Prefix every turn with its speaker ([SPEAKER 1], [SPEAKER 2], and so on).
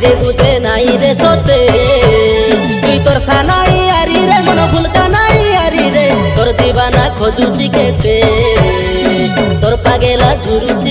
[SPEAKER 1] কইলে বুঝে নাই রে সতে তুই তোর সানাই আরি রে মন ভুলকা নাই আরি রে তোর দিবানা খোঁজুছি কেতে তোর পাগেলা ঝুরুছি